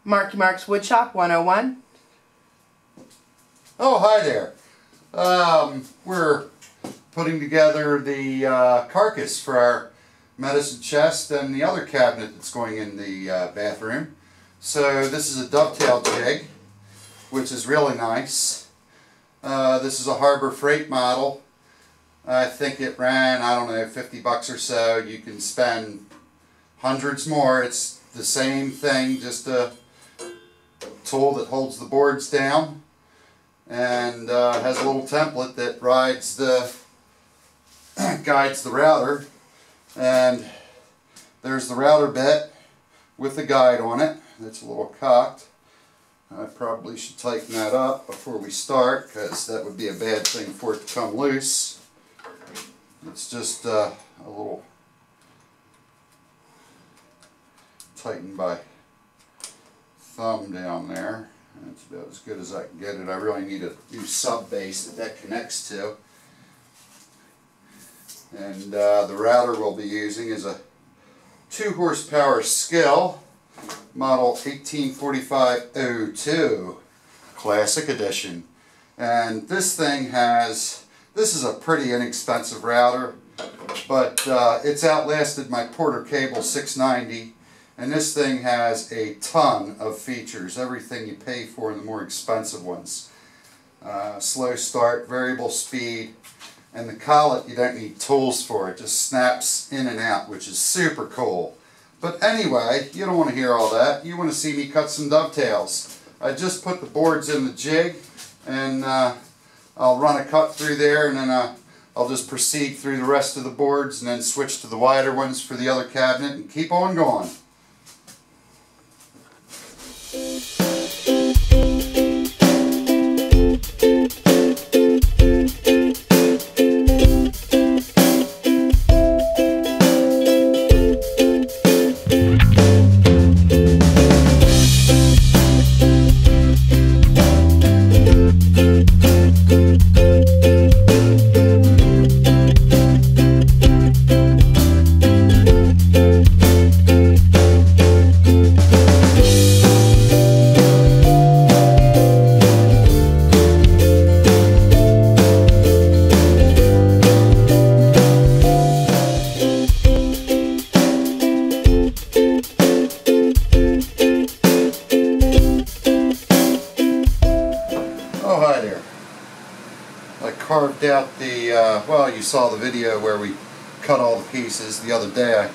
Marky Mark's Woodshop 101. Oh, hi there. We're putting together the carcass for our medicine chest and the other cabinet that's going in the bathroom. So this is a dovetail jig, which is really nice. This is a Harbor Freight model. I think it ran, I don't know, 50 bucks or so. You can spend hundreds more. It's the same thing, just a tool that holds the boards down and has a little template that guides the router, and there's the router bit with the guide on it. It's a little cocked. I probably should tighten that up before we start, because that would be a bad thing for it to come loose. It's just a little tightened by thumb down there. That's about as good as I can get it. I really need a new sub base that connects to. And the router we'll be using is a 2 horsepower Skill model 1845-02 Classic Edition. And this is a pretty inexpensive router, but it's outlasted my Porter Cable 690. And this thing has a ton of features, everything you pay for in the more expensive ones. Slow start, variable speed, and the collet, you don't need tools for. It just snaps in and out, which is super cool. But anyway, you don't want to hear all that. You want to see me cut some dovetails. I just put the boards in the jig, and I'll run a cut through there, and then I'll just proceed through the rest of the boards and then switch to the wider ones for the other cabinet and keep on going. Oh, hi there. I carved out the, well, you saw the video where we cut all the pieces. The other day I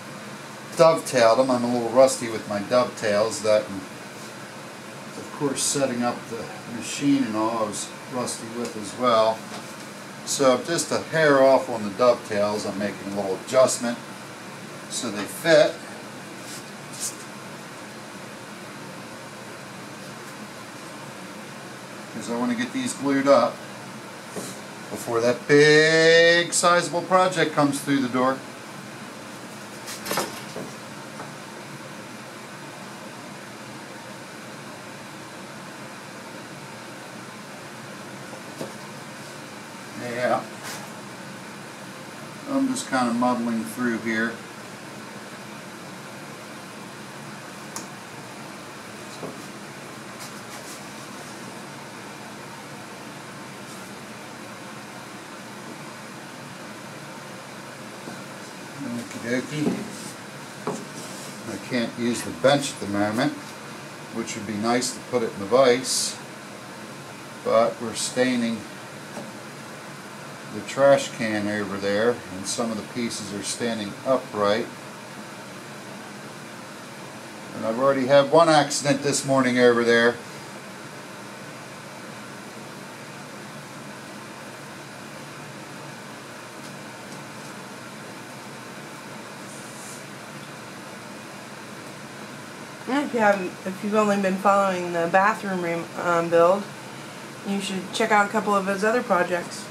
dovetailed them. I'm a little rusty with my dovetails. That, and of course, setting up the machine and all I was rusty with as well. So just a hair off on the dovetails. I'm making a little adjustment so they fit. Because I want to get these glued up before that big sizable project comes through the door. Yeah, I'm just kind of muddling through here. Okie dokie. I can't use the bench at the moment, which would be nice to put it in the vise, but we're staining the trash can over there, and some of the pieces are standing upright. And I've already had one accident this morning over there. If you've only been following the bathroom build, you should check out a couple of his other projects.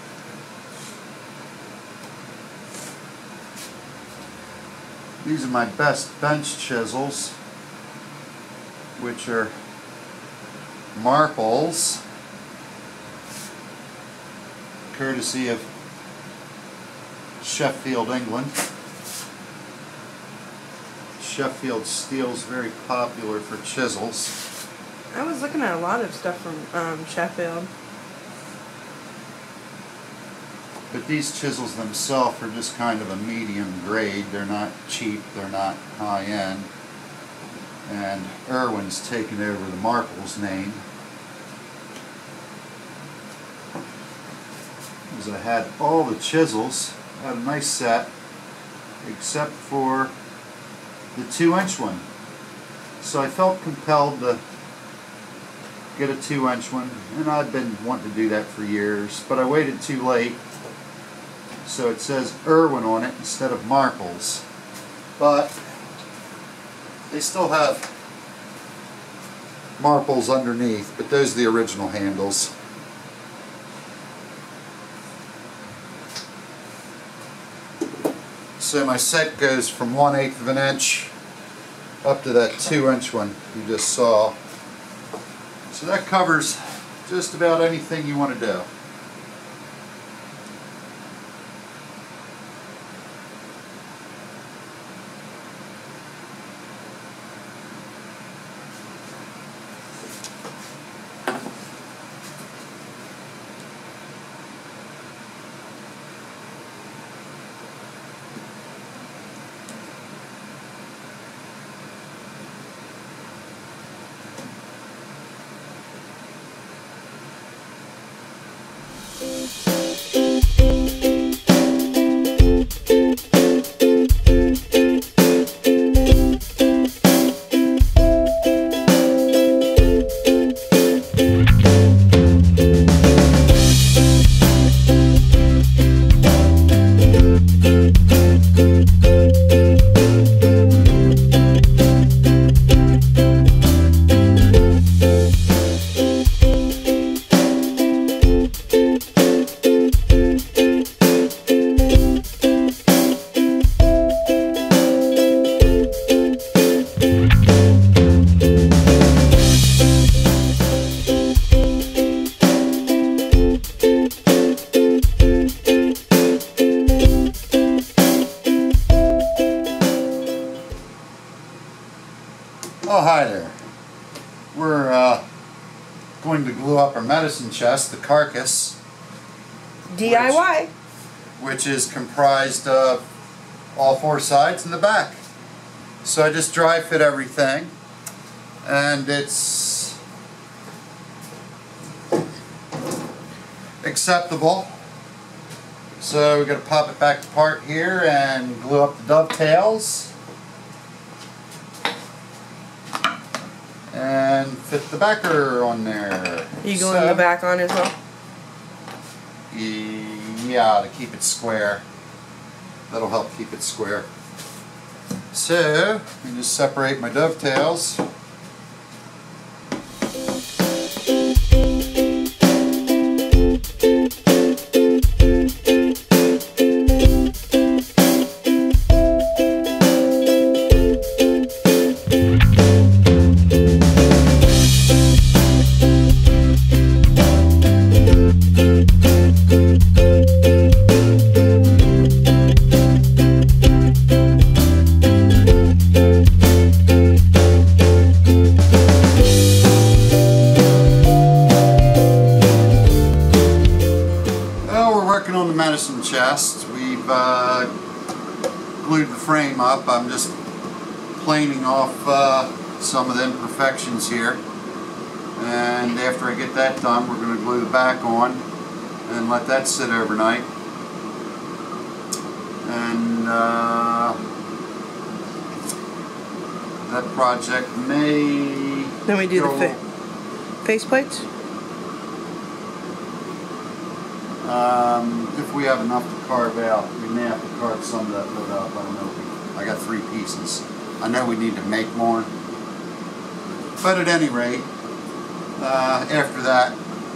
These are my best bench chisels, which are Marples, courtesy of Sheffield, England. Sheffield steel's very popular for chisels. I was looking at a lot of stuff from Sheffield. But these chisels themselves are just kind of a medium grade. They're not cheap, they're not high end. And Irwin's taken over the Markle's name. As I had all the chisels, I had a nice set, except for the 2-inch one. So I felt compelled to get a 2-inch one, and I've been wanting to do that for years, but I waited too late. So it says Irwin on it instead of Markle's. But they still have Markle's underneath, but those are the original handles. So my set goes from 1/8 of an inch up to that 2-inch one you just saw. So that covers just about anything you want to do. Oh, hi there. We're going to glue up our medicine chest, the carcass. DIY. Which is comprised of all 4 sides and the back. So I just dry fit everything, and it's acceptable. So we're going to pop it back apart here and glue up the dovetails. And fit the backer on there. You gluing the back on as well? Yeah, to keep it square. That'll help keep it square. So, I just separate my dovetails. On the medicine chest, we've glued the frame up. I'm just planing off some of the imperfections here, and after I get that done, we're going to glue the back on and let that sit overnight. And that project may... Then we do the face plates? If we have enough to carve out, we may have to carve some of that wood out. I don't know. I got 3 pieces. I know we need to make more. But at any rate, after that,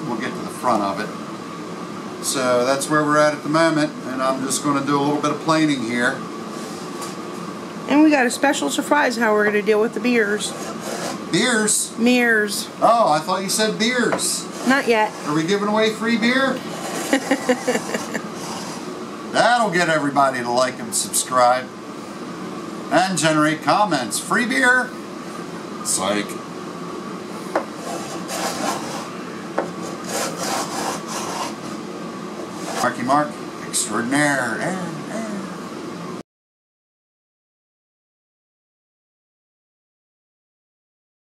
we'll get to the front of it. So that's where we're at the moment, and I'm just going to do a little bit of planing here. And we got a special surprise how we're going to deal with the beers. Beers? Mirrors. Oh, I thought you said beers. Not yet. Are we giving away free beer? That'll get everybody to like and subscribe and generate comments. Free beer? Psych. Marky Mark extraordinaire. And